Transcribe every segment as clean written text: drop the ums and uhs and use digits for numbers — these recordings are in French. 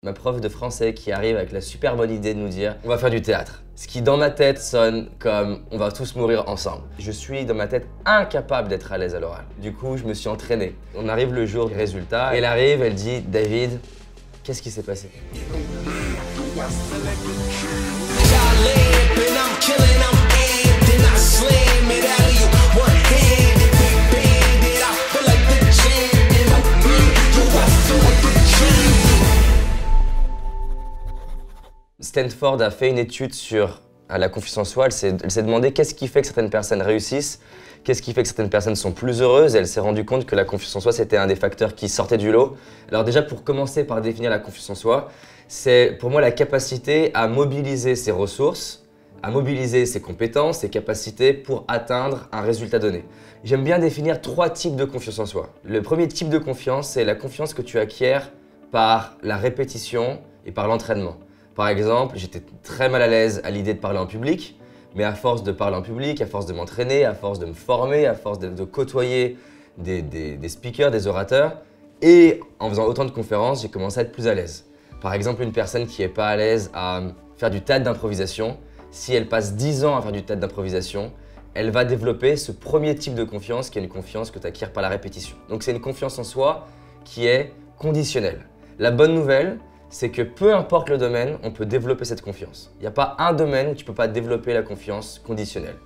Ma prof de français qui arrive avec la super bonne idée de nous dire on va faire du théâtre. Ce qui dans ma tête sonne comme on va tous mourir ensemble. Je suis dans ma tête incapable d'être à l'aise à l'oral. Du coup, je me suis entraîné. On arrive le jour du résultat. Elle arrive, elle dit David, qu'est-ce qui s'est passé? Stanford a fait une étude sur la confiance en soi. Elle s'est demandé qu'est-ce qui fait que certaines personnes réussissent, qu'est-ce qui fait que certaines personnes sont plus heureuses. Et elle s'est rendue compte que la confiance en soi, c'était un des facteurs qui sortait du lot. Alors déjà, pour commencer par définir la confiance en soi, c'est pour moi la capacité à mobiliser ses ressources, à mobiliser ses compétences, ses capacités pour atteindre un résultat donné. J'aime bien définir 3 types de confiance en soi. Le premier type de confiance, c'est la confiance que tu acquiers par la répétition et par l'entraînement. Par exemple, j'étais très mal à l'aise à l'idée de parler en public, mais à force de parler en public, à force de m'entraîner, à force de me former, à force de côtoyer des speakers, des orateurs, et en faisant autant de conférences, j'ai commencé à être plus à l'aise. Par exemple, une personne qui n'est pas à l'aise à faire du théâtre d'improvisation, si elle passe 10 ans à faire du théâtre d'improvisation, elle va développer ce premier type de confiance qui est une confiance que tu acquiers par la répétition. Donc c'est une confiance en soi qui est conditionnelle. La bonne nouvelle, c'est que peu importe le domaine, on peut développer cette confiance. Il n'y a pas un domaine où tu ne peux pas développer la confiance conditionnelle.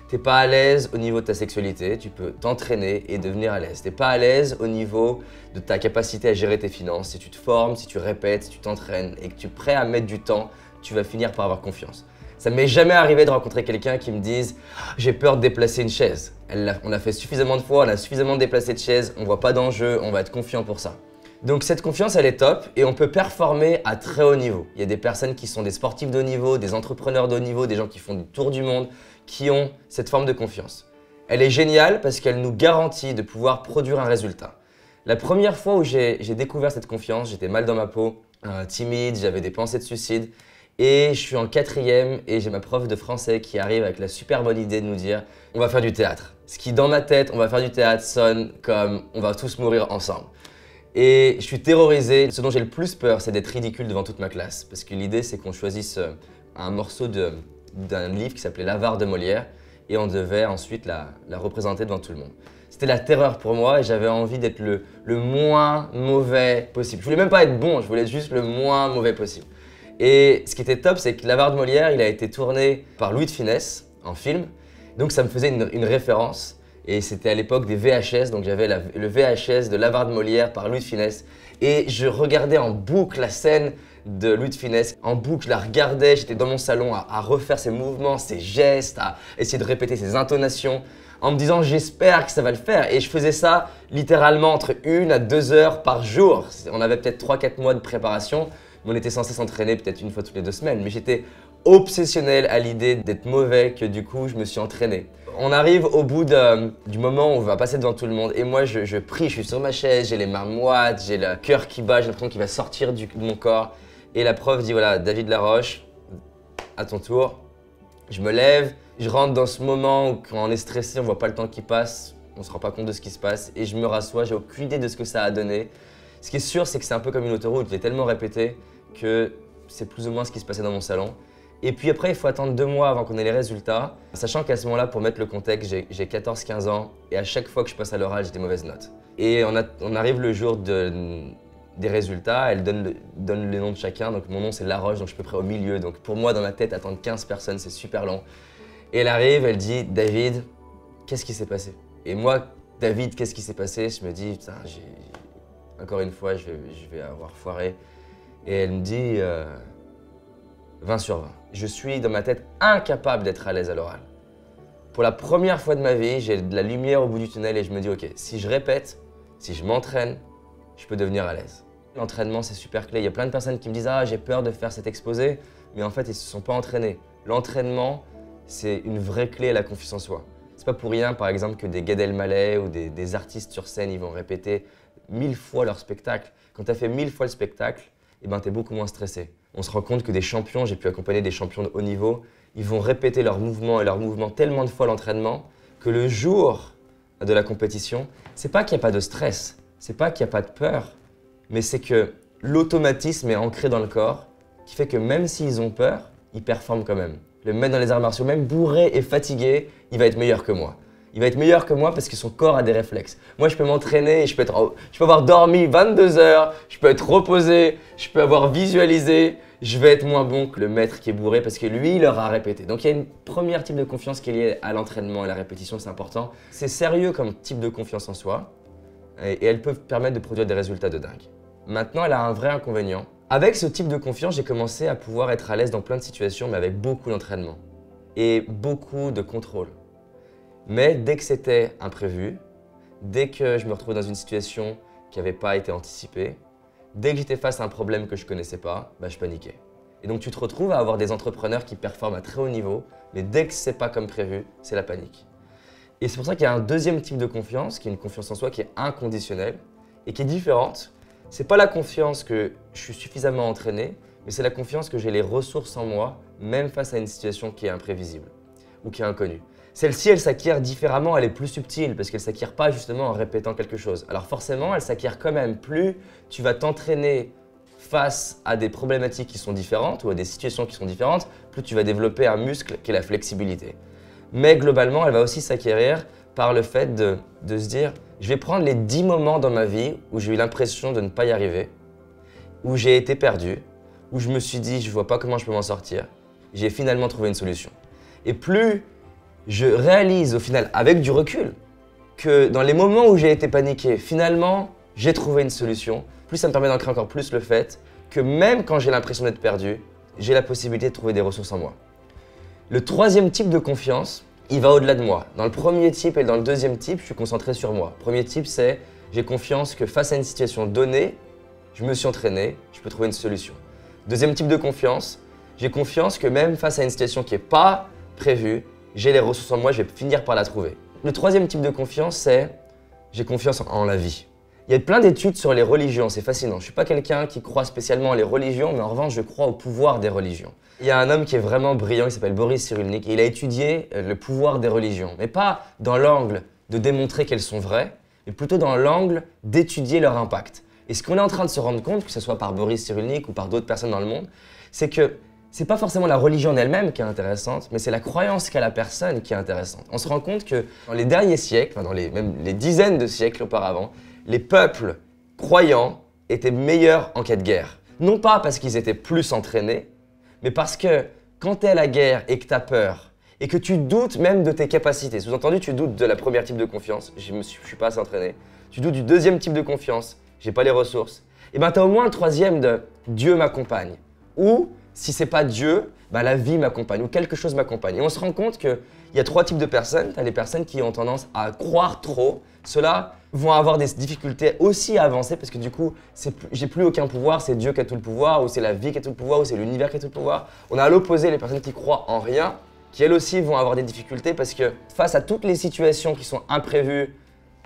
Tu n'es pas à l'aise au niveau de ta sexualité, tu peux t'entraîner et devenir à l'aise. Tu n'es pas à l'aise au niveau de ta capacité à gérer tes finances. Si tu te formes, si tu répètes, si tu t'entraînes et que tu es prêt à mettre du temps, tu vas finir par avoir confiance. Ça ne m'est jamais arrivé de rencontrer quelqu'un qui me dise « j'ai peur de déplacer une chaise ». On l'a fait suffisamment de fois, on a suffisamment déplacé de chaises, on ne voit pas d'enjeu, on va être confiant pour ça. Donc cette confiance, elle est top et on peut performer à très haut niveau. Il y a des personnes qui sont des sportifs de haut niveau, des entrepreneurs de haut niveau, des gens qui font du tour du monde, qui ont cette forme de confiance. Elle est géniale parce qu'elle nous garantit de pouvoir produire un résultat. La première fois où j'ai découvert cette confiance, j'étais mal dans ma peau, timide, j'avais des pensées de suicide et je suis en 4e et j'ai ma prof de français qui arrive avec la super bonne idée de nous dire on va faire du théâtre. Ce qui dans ma tête, on va faire du théâtre sonne comme on va tous mourir ensemble. Et je suis terrorisé. Ce dont j'ai le plus peur, c'est d'être ridicule devant toute ma classe. Parce que l'idée, c'est qu'on choisisse un morceau d'un livre qui s'appelait L'Avare de Molière et on devait ensuite la représenter devant tout le monde. C'était la terreur pour moi et j'avais envie d'être le moins mauvais possible. Je voulais même pas être bon, je voulais être juste le moins mauvais possible. Et ce qui était top, c'est que L'Avare de Molière, il a été tourné par Louis de Funès en film. Donc ça me faisait une référence. Et c'était à l'époque des VHS, donc j'avais le VHS de L'Avare de Molière par Louis de Funès. Et je regardais en boucle la scène de Louis de Funès. En boucle, je la regardais, j'étais dans mon salon à refaire ses mouvements, ses gestes, à essayer de répéter ses intonations, en me disant j'espère que ça va le faire. Et je faisais ça littéralement entre 1 à 2 heures par jour. On avait peut-être 3-4 mois de préparation, mais on était censé s'entraîner peut-être une fois toutes les 2 semaines. Mais j'étais obsessionnel à l'idée d'être mauvais que du coup je me suis entraîné. On arrive au bout du moment où on va passer devant tout le monde et moi je prie, je suis sur ma chaise, j'ai les mains moites, j'ai le cœur qui bat, j'ai l'impression qu'il va sortir de mon corps. Et la prof dit voilà, David Laroche, à ton tour. Je me lève, je rentre dans ce moment où quand on est stressé, on voit pas le temps qui passe, on se rend pas compte de ce qui se passe et je me rassois, j'ai aucune idée de ce que ça a donné. Ce qui est sûr, c'est que c'est un peu comme une autoroute, je l'ai tellement répété que c'est plus ou moins ce qui se passait dans mon salon. Et puis après, il faut attendre 2 mois avant qu'on ait les résultats, sachant qu'à ce moment-là, pour mettre le contexte, j'ai 14-15 ans et à chaque fois que je passe à l'oral, j'ai des mauvaises notes. Et on arrive le jour des résultats, elle donne le nom de chacun, donc mon nom c'est Laroche, donc je suis à peu près au milieu. Donc pour moi, dans ma tête, attendre 15 personnes, c'est super long. Et elle arrive, elle dit « David, qu'est-ce qui s'est passé ?» Et moi, David, qu'est-ce qui s'est passé? Je me dis « Putain, encore une fois, je vais avoir foiré. » Et elle me dit 20 sur 20. Je suis dans ma tête incapable d'être à l'aise à l'oral. Pour la première fois de ma vie, j'ai de la lumière au bout du tunnel et je me dis ok, si je répète, si je m'entraîne, je peux devenir à l'aise. L'entraînement, c'est super clé. Il y a plein de personnes qui me disent ah, j'ai peur de faire cet exposé, mais en fait, ils ne se sont pas entraînés. L'entraînement, c'est une vraie clé à la confiance en soi. C'est pas pour rien, par exemple, que des Gad Elmaleh ou des artistes sur scène, ils vont répéter 1000 fois leur spectacle. Quand tu as fait 1000 fois le spectacle, eh ben, tu es beaucoup moins stressé. On se rend compte que des champions, j'ai pu accompagner des champions de haut niveau, ils vont répéter leurs mouvements et leurs mouvements tellement de fois l'entraînement que le jour de la compétition, c'est pas qu'il n'y a pas de stress, c'est pas qu'il n'y a pas de peur, mais c'est que l'automatisme est ancré dans le corps qui fait que même s'ils ont peur, ils performent quand même. Le mec dans les arts martiaux, même bourré et fatigué, il va être meilleur que moi. Il va être meilleur que moi parce que son corps a des réflexes. Moi, je peux m'entraîner et je peux avoir dormi 22 heures, je peux être reposé, je peux avoir visualisé. Je vais être moins bon que le maître qui est bourré parce que lui, il aura répété. Donc, il y a une première type de confiance qui est liée à l'entraînement et la répétition, c'est important. C'est sérieux comme type de confiance en soi et elles peuvent permettre de produire des résultats de dingue. Maintenant, elle a un vrai inconvénient. Avec ce type de confiance, j'ai commencé à pouvoir être à l'aise dans plein de situations, mais avec beaucoup d'entraînement et beaucoup de contrôle. Mais dès que c'était imprévu, dès que je me retrouvais dans une situation qui n'avait pas été anticipée, dès que j'étais face à un problème que je ne connaissais pas, je paniquais. Et donc tu te retrouves à avoir des entrepreneurs qui performent à très haut niveau, mais dès que ce n'est pas comme prévu, c'est la panique. Et c'est pour ça qu'il y a un deuxième type de confiance, qui est une confiance en soi qui est inconditionnelle et qui est différente. Ce n'est pas la confiance que je suis suffisamment entraîné, mais c'est la confiance que j'ai les ressources en moi, même face à une situation qui est imprévisible ou qui est inconnue. Celle-ci, elle s'acquiert différemment, elle est plus subtile parce qu'elle ne s'acquiert pas justement en répétant quelque chose. Alors forcément, elle s'acquiert quand même. Plus tu vas t'entraîner face à des problématiques qui sont différentes ou à des situations qui sont différentes, plus tu vas développer un muscle qui est la flexibilité. Mais globalement, elle va aussi s'acquérir par le fait de se dire « je vais prendre les 10 moments dans ma vie où j'ai eu l'impression de ne pas y arriver, où j'ai été perdu, où je me suis dit « je ne vois pas comment je peux m'en sortir ». J'ai finalement trouvé une solution. Et plus je réalise au final, avec du recul, que dans les moments où j'ai été paniqué, finalement, j'ai trouvé une solution, plus ça me permet d'ancrer encore plus le fait que même quand j'ai l'impression d'être perdu, j'ai la possibilité de trouver des ressources en moi. Le troisième type de confiance, il va au-delà de moi. Dans le premier type et dans le deuxième type, je suis concentré sur moi. Premier type, c'est j'ai confiance que face à une situation donnée, je me suis entraîné, je peux trouver une solution. Deuxième type de confiance, j'ai confiance que même face à une situation qui n'est pas prévue, j'ai les ressources en moi, je vais finir par la trouver. Le troisième type de confiance, c'est j'ai confiance en la vie. Il y a plein d'études sur les religions, c'est fascinant. Je ne suis pas quelqu'un qui croit spécialement à les religions, mais en revanche, je crois au pouvoir des religions. Il y a un homme qui est vraiment brillant, il s'appelle Boris Cyrulnik, et il a étudié le pouvoir des religions, mais pas dans l'angle de démontrer qu'elles sont vraies, mais plutôt dans l'angle d'étudier leur impact. Et ce qu'on est en train de se rendre compte, que ce soit par Boris Cyrulnik ou par d'autres personnes dans le monde, c'est que c'est pas forcément la religion en elle-même qui est intéressante, mais c'est la croyance qu'a la personne qui est intéressante. On se rend compte que dans les derniers siècles, même les dizaines de siècles auparavant, les peuples croyants étaient meilleurs en cas de guerre. Non pas parce qu'ils étaient plus entraînés, mais parce que quand tu es à la guerre et que tu as peur, et que tu doutes même de tes capacités, sous-entendu tu doutes de la première type de confiance, je ne suis pas assez entraîné, tu doutes du deuxième type de confiance, j'ai pas les ressources, et ben tu as au moins le troisième de Dieu m'accompagne, ou si c'est pas Dieu, la vie m'accompagne ou quelque chose m'accompagne. Et on se rend compte qu'il y a trois types de personnes. Tu as les personnes qui ont tendance à croire trop. Ceux-là vont avoir des difficultés aussi à avancer parce que du coup, j'ai plus aucun pouvoir, c'est Dieu qui a tout le pouvoir, ou c'est la vie qui a tout le pouvoir, ou c'est l'univers qui a tout le pouvoir. On a à l'opposé les personnes qui croient en rien, qui elles aussi vont avoir des difficultés parce que face à toutes les situations qui sont imprévues,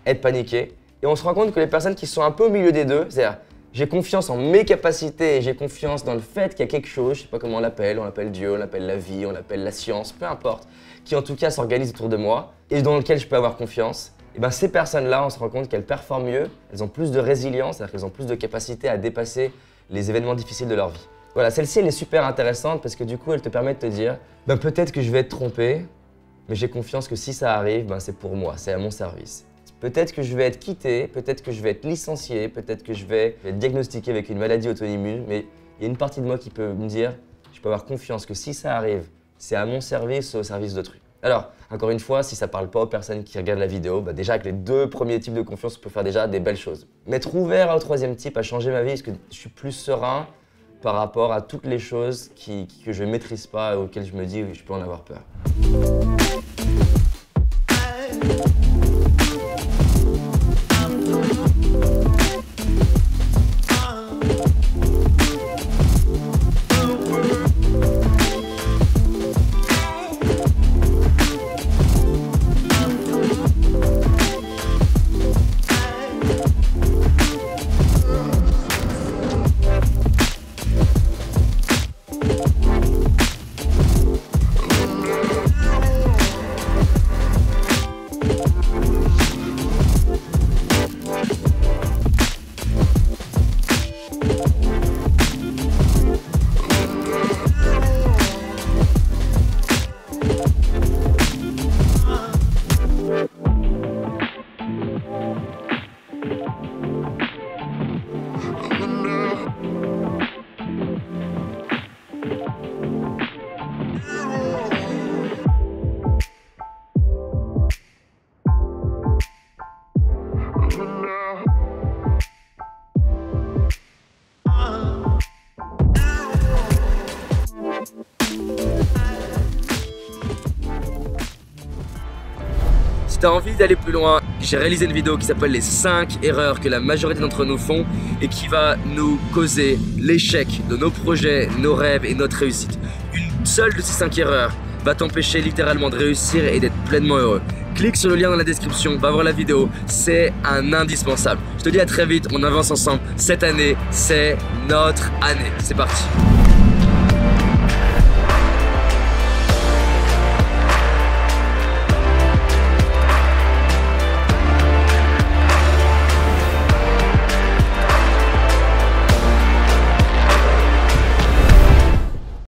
être paniquées. Et on se rend compte que les personnes qui sont un peu au milieu des deux, c'est-à-dire j'ai confiance en mes capacités et j'ai confiance dans le fait qu'il y a quelque chose, je ne sais pas comment on l'appelle Dieu, on l'appelle la vie, on l'appelle la science, peu importe, qui en tout cas s'organise autour de moi et dans lequel je peux avoir confiance. Et ces personnes-là, on se rend compte qu'elles performent mieux, elles ont plus de résilience, c'est-à-dire qu'elles ont plus de capacité à dépasser les événements difficiles de leur vie. Voilà, celle-ci, elle est super intéressante parce que du coup, elle te permet de te dire peut-être que je vais être trompé, mais j'ai confiance que si ça arrive, c'est pour moi, c'est à mon service. Peut-être que je vais être quitté, peut-être que je vais être licencié, peut-être que je vais être diagnostiqué avec une maladie auto-immune, mais il y a une partie de moi qui peut me dire, je peux avoir confiance que si ça arrive, c'est à mon service ou au service d'autrui. Alors, encore une fois, si ça ne parle pas aux personnes qui regardent la vidéo, déjà avec les deux premiers types de confiance, on peut faire déjà des belles choses. M'être ouvert au troisième type a changé ma vie parce que je suis plus serein par rapport à toutes les choses que je ne maîtrise pas et auxquelles je me dis que je peux en avoir peur. tu as envie d'aller plus loin, j'ai réalisé une vidéo qui s'appelle les 5 erreurs que la majorité d'entre nous font et qui va nous causer l'échec de nos projets, nos rêves et notre réussite. Une seule de ces 5 erreurs va t'empêcher littéralement de réussir et d'être pleinement heureux. Clique sur le lien dans la description, va voir la vidéo, c'est un indispensable. Je te dis à très vite, on avance ensemble. Cette année, c'est notre année. C'est parti.